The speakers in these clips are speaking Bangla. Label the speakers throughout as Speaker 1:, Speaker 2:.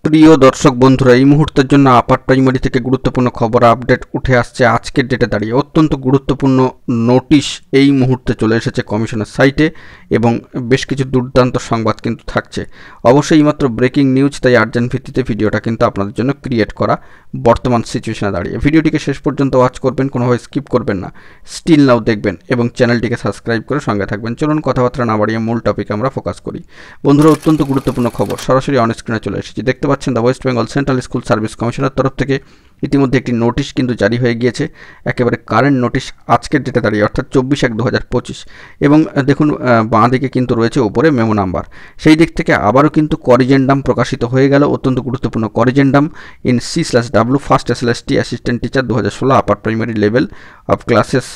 Speaker 1: প্রিয় দর্শক বন্ধুরা, এই মুহূর্তের জন্য আপার প্রাইমারি থেকে গুরুত্বপূর্ণ খবর আপডেট উঠে আসছে। আজকের ডেটে দাঁড়িয়ে অত্যন্ত গুরুত্বপূর্ণ নোটিশ এই মুহূর্তে চলে এসেছে কমিশনের সাইটে এবং বেশ কিছু দুর্দান্ত সংবাদ কিন্তু থাকছে। অবশ্যই মাত্র ব্রেকিং নিউজ, তাই আর্জেন্ট ভিত্তিতে ভিডিওটা কিন্তু আপনাদের জন্য ক্রিয়েট করা বর্তমান সিচুয়েশনে দাঁড়িয়ে। ভিডিওটিকে শেষ পর্যন্ত ওয়াচ করবেন, কোনোভাবে স্কিপ করবেন না, স্টিল নাও দেখবেন এবং চ্যানেলটিকে সাবস্ক্রাইব করে সঙ্গে থাকবেন। চলুন কথাবার্তা না বাড়িয়ে মূল টপিকে আমরা ফোকাস করি। বন্ধুরা, অত্যন্ত গুরুত্বপূর্ণ খবর সরাসরি অন স্ক্রিনে চলে এসেছে। দেখতে পাচ্ছেন the West Bengal central school service কমিশনের তরফ থেকে ইতিমধ্যে একটি নোটিশ কিন্তু জারি হয়ে গিয়েছে, একেবারে কারেন্ট নোটিশ আজকের ডেটে দাঁড়িয়ে, অর্থাৎ 24/1/2025। এবং দেখুন বাঁ দিকে কিন্তু রয়েছে উপরে মেমো নাম্বার। সেই দিক থেকে আবারও কিন্তু করিজেন্ডাম প্রকাশিত হয়ে গেল, অত্যন্ত গুরুত্বপূর্ণ corrigendum in C/W first SLST assistant teacher 2016 upper primary level of classes.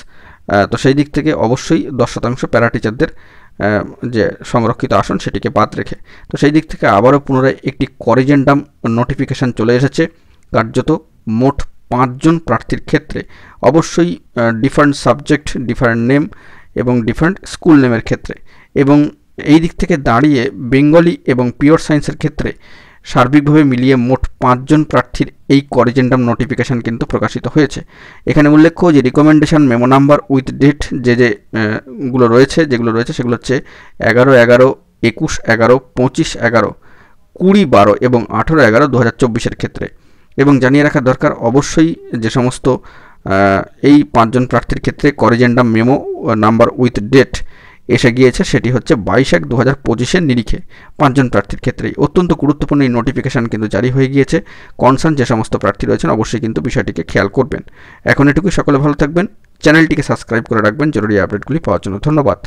Speaker 1: তো সেই দিক থেকে অবশ্যই 10% প্যারা টিচারদের যে সংরক্ষিত আসন সেটিকে বাদ রেখে, তো সেই দিক থেকে আবারও পুনরায় একটি করিজেন্ডাম নোটিফিকেশান চলে এসেছে। কার্যত মোট 5 জন প্রার্থীর ক্ষেত্রে, অবশ্যই ডিফারেন্ট সাবজেক্ট, ডিফারেন্ট নেম এবং ডিফারেন্ট স্কুল নেমের ক্ষেত্রে। এবং এই দিক থেকে দাঁড়িয়ে বেঙ্গলি এবং পিওর সায়েন্সের ক্ষেত্রে সার্বিকভাবে মিলিয়ে মোট 5 জন প্রার্থীর এই করিজেন্ডাম নোটিফিকেশান কিন্তু প্রকাশিত হয়েছে। এখানে উল্লেখ্য যে recommendation memo number with date যেগুলো রয়েছে সেগুলো হচ্ছে 11/11, 21/11, 25/11, 20/12 এবং 18/11/2024 ক্ষেত্রে। এবং জানিয়ে রাখা দরকার, অবশ্যই যে সমস্ত এই 5 জন প্রার্থীর ক্ষেত্রে corrigendum memo number with date এসে গিয়েছে, সেটি হচ্ছে 22/1/2025 নিরিখে 5 জন প্রার্থীর ক্ষেত্রেই। অত্যন্ত গুরুত্বপূর্ণ এই নোটিফিকেশান কিন্তু জারি হয়ে গিয়েছে। কনসার্ন যে সমস্ত প্রার্থী রয়েছেন অবশ্যই কিন্তু বিষয়টিকে খেয়াল করবেন। এখন এটুকুই, সকলে ভালো থাকবেন, চ্যানেলটিকে সাবস্ক্রাইব করে রাখবেন জরুরি আপডেটগুলি পাওয়ার জন্য। ধন্যবাদ।